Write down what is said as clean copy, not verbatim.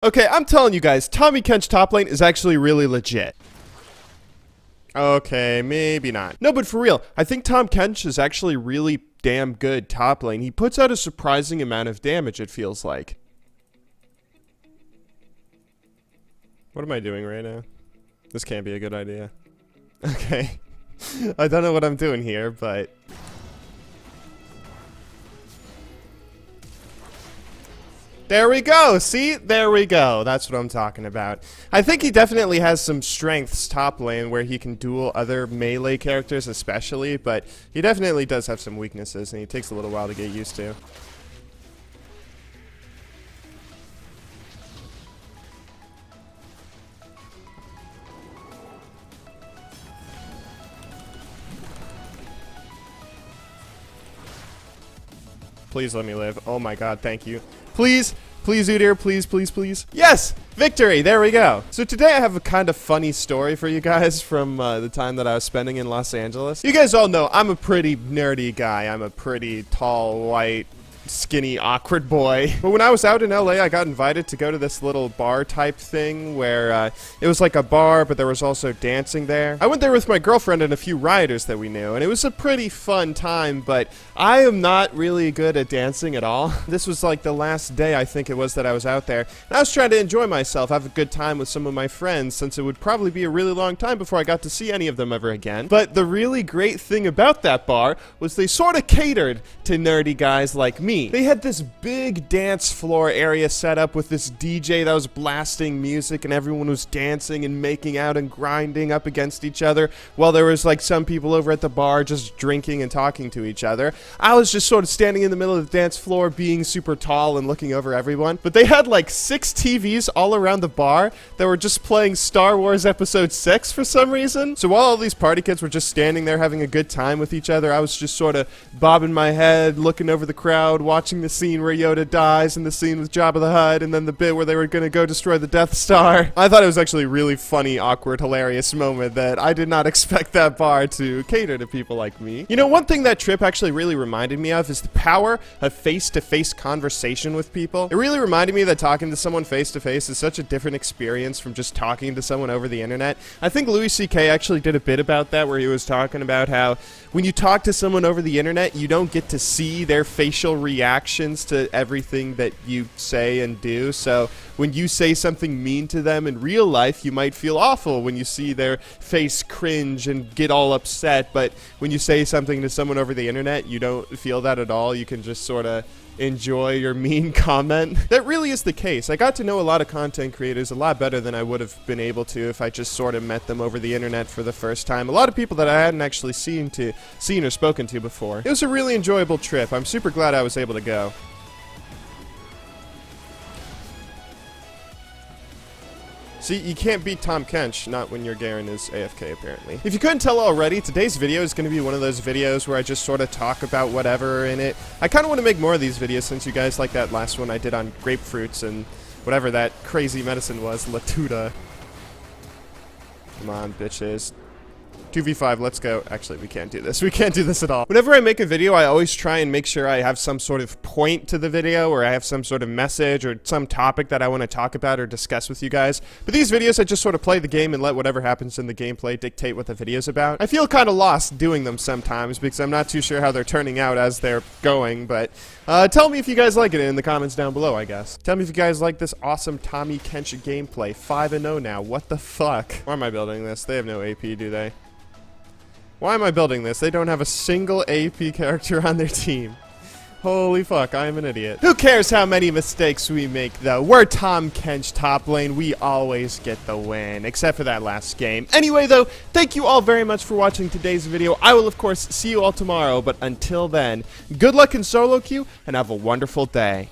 Okay, I'm telling you guys, Tommy Kench top lane is actually really legit. Okay, maybe not. No, but for real, I think Tom Kench is actually really damn good top lane. He puts out a surprising amount of damage, it feels like. What am I doing right now? This can't be a good idea. Okay. I don't know what I'm doing here, but... There we go, see? There we go. That's what I'm talking about. I think he definitely has some strengths top lane where he can duel other melee characters especially, but he definitely does have some weaknesses and he takes a little while to get used to. Please let me live. Oh my god, thank you. Please, please, Udyr, please, please, please. Yes! Victory! There we go. So today I have a kind of funny story for you guys from the time that I was spending in Los Angeles. You guys all know I'm a pretty nerdy guy. I'm a pretty tall, white, skinny, awkward boy. But when I was out in LA, I got invited to go to this little bar type thing where it was like a bar, but there was also dancing there. I went there with my girlfriend and a few riders that we knew, and it was a pretty fun time, but I am not really good at dancing at all. This was like the last day, I think it was, that I was out there, and I was trying to enjoy myself, have a good time with some of my friends, since it would probably be a really long time before I got to see any of them ever again. But the really great thing about that bar was they sort of catered to nerdy guys like me. They had this big dance floor area set up with this DJ that was blasting music and everyone was dancing and making out and grinding up against each other while there was like some people over at the bar just drinking and talking to each other. I was just sort of standing in the middle of the dance floor being super tall and looking over everyone. But they had like 6 TVs all around the bar that were just playing Star Wars Episode 6 for some reason. So while all these party kids were just standing there having a good time with each other, I was just sort of bobbing my head, looking over the crowd, watching the scene where Yoda dies and the scene with Jabba the Hutt and then the bit where they were going to go destroy the Death Star. I thought it was actually a really funny, awkward, hilarious moment that I did not expect that bar to cater to people like me. You know, one thing that trip actually really reminded me of is the power of face-to-face conversation with people. It really reminded me that talking to someone face-to-face is such a different experience from just talking to someone over the internet. I think Louis C.K. actually did a bit about that where he was talking about how when you talk to someone over the internet, you don't get to see their facial reactions to everything that you say and do. So when you say something mean to them in real life, you might feel awful when you see their face cringe and get all upset. But when you say something to someone over the internet, you don't feel that at all. You can just sort of enjoy your mean comment. That really is the case. I got to know a lot of content creators a lot better than I would have been able to if I just sort of met them over the internet for the first time. A lot of people that I hadn't actually seen or spoken to before. It was a really enjoyable trip. I'm super glad I was able to go. See, you can't beat Tom Kench, not when your Garen is AFK, apparently. If you couldn't tell already, today's video is going to be one of those videos where I just sort of talk about whatever in it. I kind of want to make more of these videos since you guys like that last one I did on grapefruits and whatever that crazy medicine was, Latuda. Come on, bitches. 2v5, let's go. Actually, we can't do this. We can't do this at all. Whenever I make a video, I always try and make sure I have some sort of point to the video, or I have some sort of message, or some topic that I want to talk about or discuss with you guys. But these videos, I just sort of play the game and let whatever happens in the gameplay dictate what the video's about. I feel kind of lost doing them sometimes, because I'm not too sure how they're turning out as they're going, but tell me if you guys like it in the comments down below, I guess. Tell me if you guys like this awesome Tommy Kench gameplay. 5-0 now. What the fuck? Why am I building this? They have no AP, do they? Why am I building this? They don't have a single AP character on their team. Holy fuck, I am an idiot. Who cares how many mistakes we make, though? We're Tom Kench top lane. We always get the win, except for that last game. Anyway, though, thank you all very much for watching today's video. I will, of course, see you all tomorrow, but until then, good luck in solo queue, and have a wonderful day.